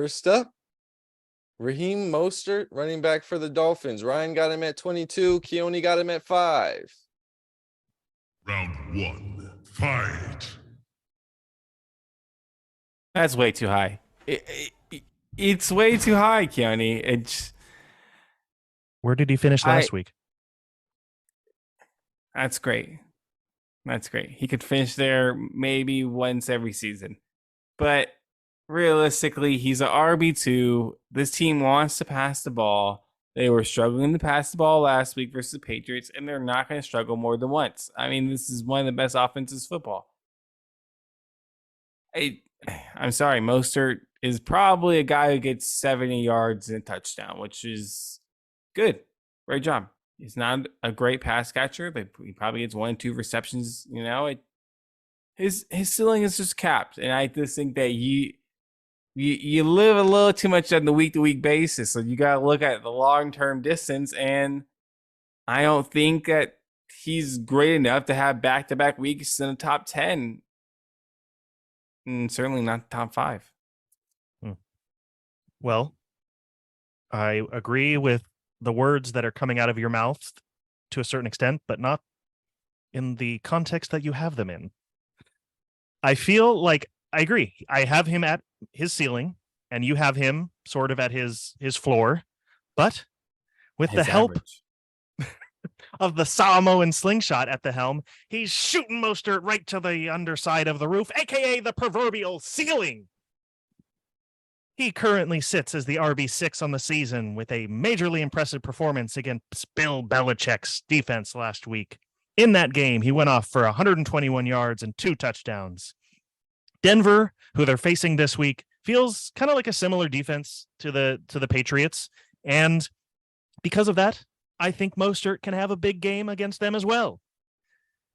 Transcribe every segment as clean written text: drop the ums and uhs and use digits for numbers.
First up, Raheem Mostert, running back for the Dolphins. Ryan got him at 22. Keoni got him at 5. Round 1, fight. That's way too high. It's way too high, Keoni. Where did he finish last week? That's great. That's great. He could finish there maybe once every season. But realistically, he's an RB2. This team wants to pass the ball. They were struggling to pass the ball last week versus the Patriots, and they're not going to struggle more than once. I mean, this is one of the best offenses football. I'm sorry, Mostert is probably a guy who gets 70 yards and a touchdown, which is good. Great job. He's not a great pass catcher, but he probably gets 1-2 receptions. You know, his ceiling is just capped, and I just think that you live a little too much on the week-to-week basis, so you got to look at the long-term distance. And I don't think that he's great enough to have back-to-back weeks in the top 10, and certainly not top 5. Well, I agree with the words that are coming out of your mouth to a certain extent, but not in the context that you have them in. I feel like I agree. I have him at his ceiling, and you have him sort of at his floor, but with the help of the Samoan slingshot at the helm, he's shooting Mostert right to the underside of the roof, aka the proverbial ceiling. He currently sits as the RB6 on the season with a majorly impressive performance against Bill Belichick's defense last week. In that game, he went off for 121 yards and 2 touchdowns. Denver, who they're facing this week, feels kind of like a similar defense to the Patriots, and because of that, I think Mostert can have a big game against them as well.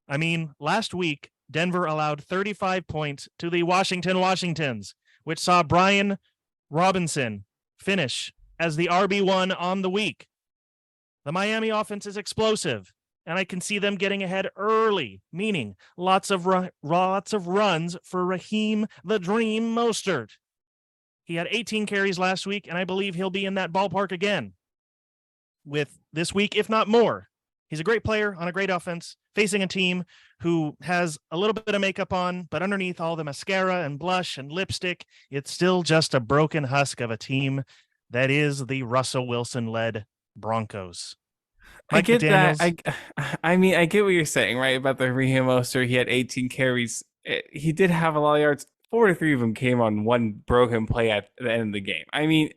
I mean, last week, Denver allowed 35 points to the Washingtons, which saw Brian Robinson finish as the RB1 on the week. The Miami offense is explosive, and I can see them getting ahead early, meaning lots of runs for Raheem the Dream Mostert. He had 18 carries last week, and I believe he'll be in that ballpark again with this week, if not more. He's a great player on a great offense, facing a team who has a little bit of makeup on, but underneath all the mascara and blush and lipstick, it's still just a broken husk of a team that is the Russell Wilson-led Broncos. I get that. I mean, I get what you're saying, right, about the Raheem Mostert. He had 18 carries. He did have a lot of yards. 43 of them came on one broken play at the end of the game. I mean,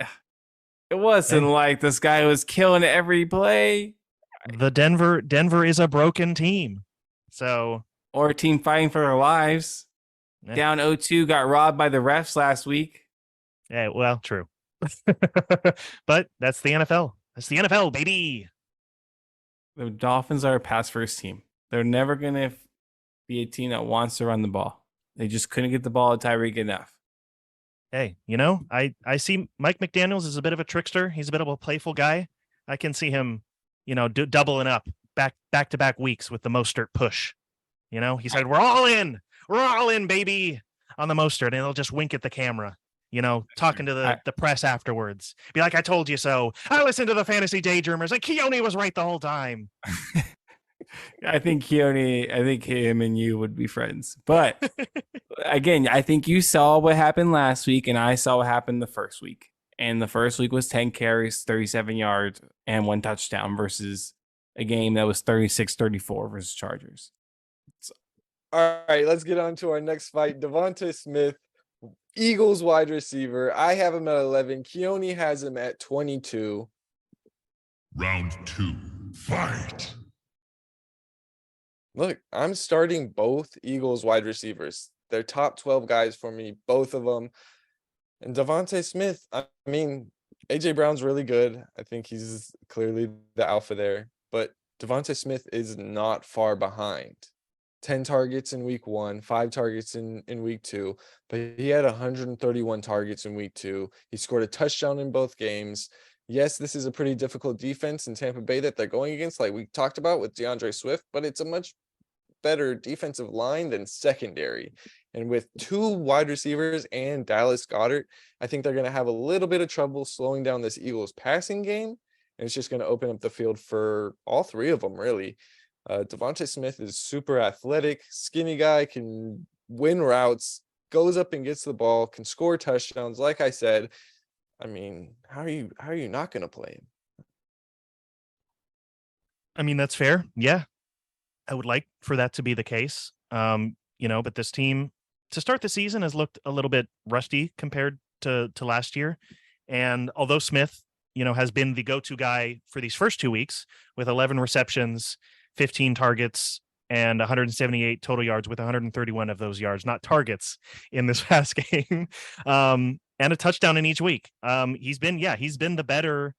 it wasn't like this guy was killing every play. The Denver is a broken team. So, or a team fighting for their lives. Yeah. Down 0-2, got robbed by the refs last week. Yeah, well, true. But that's the NFL. That's the NFL, baby. The Dolphins are a pass-first team. They're never going to be a team that wants to run the ball. They just couldn't get the ball to Tyreek enough. Hey, you know, I see Mike McDaniels is a bit of a trickster. He's a bit of a playful guy. I can see him, you know, doubling up back-to-back weeks with the Mostert push. You know, he said, we're all in, baby, on the Mostert, and he'll just wink at the camera, you know, talking to the press afterwards. Be like, I told you so. I listened to the Fantasy Daydreamers, and Keoni was right the whole time. I think him and you would be friends. But again, I think you saw what happened last week, and I saw what happened the first week. And the first week was 10 carries, 37 yards, and 1 touchdown versus a game that was 36-34 versus Chargers. So, all right, let's get on to our next fight. DeVonta Smith, Eagles wide receiver. I have him at 11. Keoni has him at 22. Round 2, fight. Look, I'm starting both Eagles wide receivers. They're top 12 guys for me, both of them. And DeVonta Smith, I mean, A.J. Brown's really good. I think he's clearly the alpha there. But DeVonta Smith is not far behind. 10 targets in week 1, 5 targets in week 2. But he had 131 targets in week 2. He scored a touchdown in both games. Yes, this is a pretty difficult defense in Tampa Bay that they're going against, like we talked about with DeAndre Swift, but it's a much better defensive line than secondary. And with 2 wide receivers and Dallas Goedert, I think they're going to have a little bit of trouble slowing down this Eagles passing game. And it's just going to open up the field for all 3 of them, really. DeVonta Smith is super athletic, skinny guy, can win routes, goes up and gets the ball, can score touchdowns. Like I said, I mean, how are you not going to play him? I mean, that's fair. Yeah. I would like for that to be the case. But this team to start the season has looked a little bit rusty compared to last year. And although Smith, has been the go-to guy for these first 2 weeks with 11 receptions, 15 targets, and 178 total yards, with 131 of those yards, not targets, in this past game, and a touchdown in each week. He's been the better,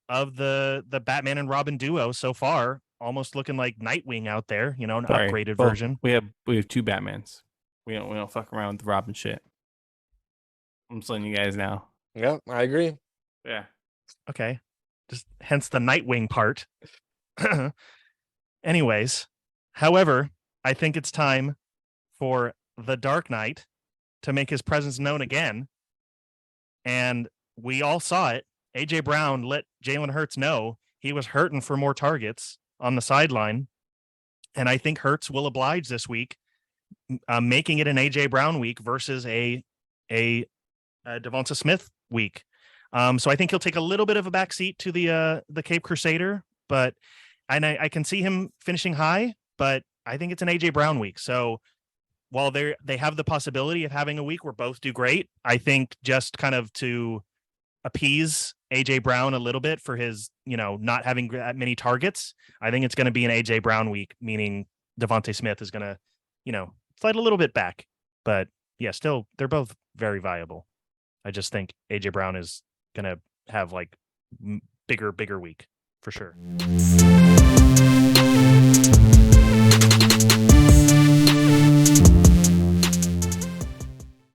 of the Batman and Robin duo so far, almost looking like Nightwing out there, an upgraded version. We have 2 Batmans. We don't fuck around with the Robin shit. I'm just letting you guys know. Yeah, I agree. Yeah. Okay. Just hence the Nightwing part. Anyways, however, I think it's time for the Dark Knight to make his presence known again. And we all saw it. AJ Brown let Jalen Hurts know he was hurting for more targets on the sideline. And I think Hurts will oblige this week, making it an AJ Brown week versus a DeVonta Smith week. So I think he'll take a little bit of a backseat to the Cape Crusader, but I can see him finishing high, but I think it's an AJ Brown week. So while they have the possibility of having a week where both do great, I think just kind of to appease AJ Brown a little bit for his, not having that many targets, I think it's going to be an AJ Brown week, meaning DeVonta Smith is going to, slide a little bit back. But yeah, still, they're both very viable. I just think AJ Brown is going to have like bigger week for sure.